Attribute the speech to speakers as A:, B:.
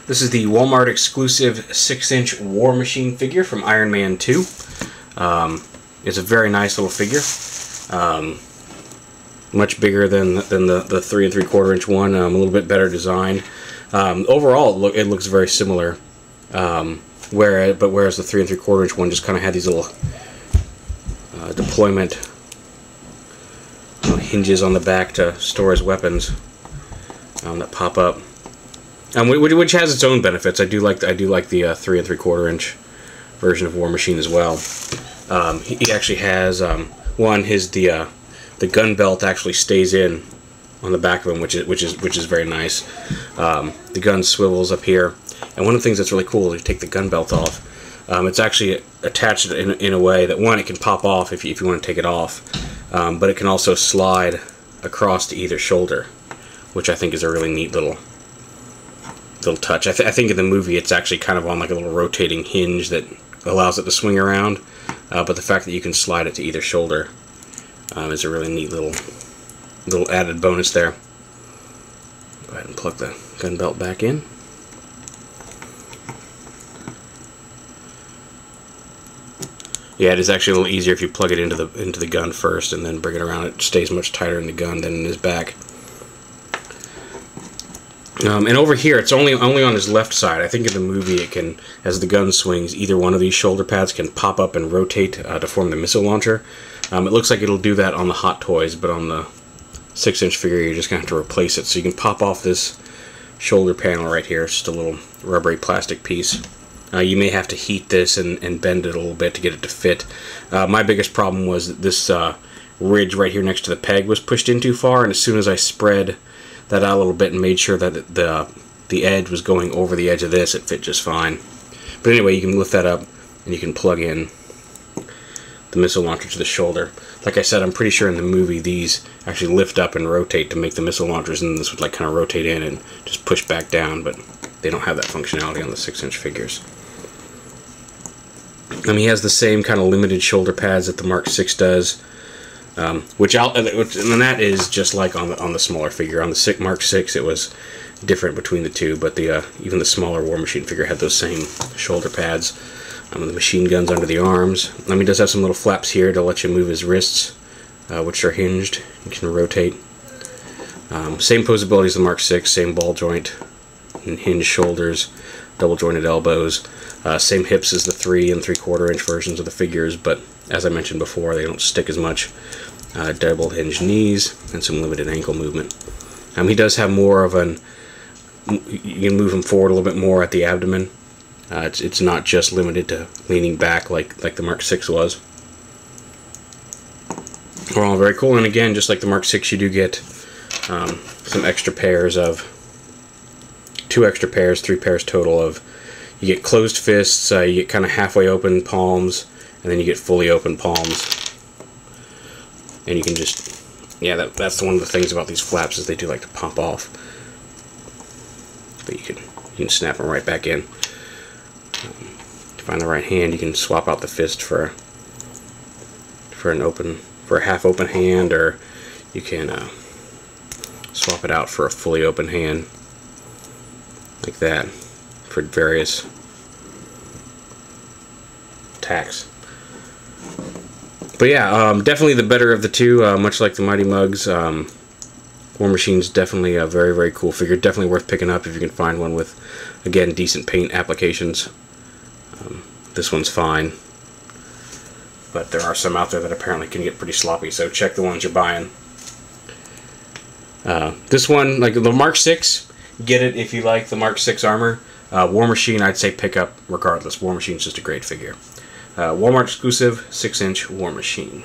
A: This is the Walmart exclusive 6-inch War Machine figure from Iron Man 2. It's a very nice little figure. Much bigger than the 3 3/4 inch one. A little bit better designed. Overall, it looks very similar. Whereas the 3 3/4 inch one just kind of had these little deployment hinges on the back to store his weapons that pop up. Which has its own benefits. I do like the 3 3/4 inch version of War Machine as well. He actually has the gun belt actually stays in on the back of him, which is very nice. The gun swivels up here, and one of the things that's really cool is you take the gun belt off. It's actually attached in a way that, one, it can pop off if you want to take it off, but it can also slide across to either shoulder, which I think is a really neat little touch. I think in the movie it's actually kind of on like a little rotating hinge that allows it to swing around, but the fact that you can slide it to either shoulder is a really neat little added bonus there. Go ahead and plug the gun belt back in. Yeah, it is actually a little easier if you plug it into the gun first and then bring it around. It stays much tighter in the gun than in his back. And over here, it's only on his left side. I think in the movie, it can, as the gun swings, either one of these shoulder pads can pop up and rotate to form the missile launcher. It looks like it'll do that on the Hot Toys, but on the 6-inch figure, you're just going to have to replace it. So you can pop off this shoulder panel right here. It's just a little rubbery plastic piece. You may have to heat this and bend it a little bit to get it to fit. My biggest problem was that this ridge right here next to the peg was pushed in too far, and as soon as I spread that out a little bit and made sure that the edge was going over the edge of this, it fit just fine. But anyway, you can lift that up and you can plug in the missile launcher to the shoulder. Like I said, I'm pretty sure in the movie these actually lift up and rotate to make the missile launchers, and this would like kind of rotate in and just push back down, but they don't have that functionality on the 6-inch figures. He has the same kind of limited shoulder pads that the Mark 6 does. And that is just like on the smaller figure. On the Mark 6, it was different between the two, but even the smaller War Machine figure had those same shoulder pads. The machine guns under the arms. He does have some little flaps here to let you move his wrists, which are hinged. You can rotate. Same posability as the Mark 6, same ball joint and hinged shoulders, double jointed elbows. Same hips as the 3 3/4 inch versions of the figures, but as I mentioned before, they don't stick as much. Double hinged knees and some limited ankle movement. He does have more of you can move him forward a little bit more at the abdomen. It's not just limited to leaning back like the Mark 6 was. All very cool, and again, just like the Mark 6, you do get some extra pairs of 2 extra pairs, 3 pairs total of. You get closed fists, you get kind of halfway open palms, and then you get fully open palms. And you can just, yeah, that's one of the things about these flaps is they do like to pop off. But you can snap them right back in. To find the right hand, you can swap out the fist for a half open hand, or you can swap it out for a fully open hand, like that, for various attacks. But yeah, definitely the better of the two. Much like the Mighty Mugs, War Machine's definitely a very, very cool figure. Definitely worth picking up if you can find one with, again, decent paint applications. This one's fine, but there are some out there that apparently can get pretty sloppy, so check the ones you're buying. This one, like the Mark 6, get it if you like the Mark 6 armor. War Machine, I'd say pick up regardless. War Machine's just a great figure. Walmart exclusive 6-inch War Machine.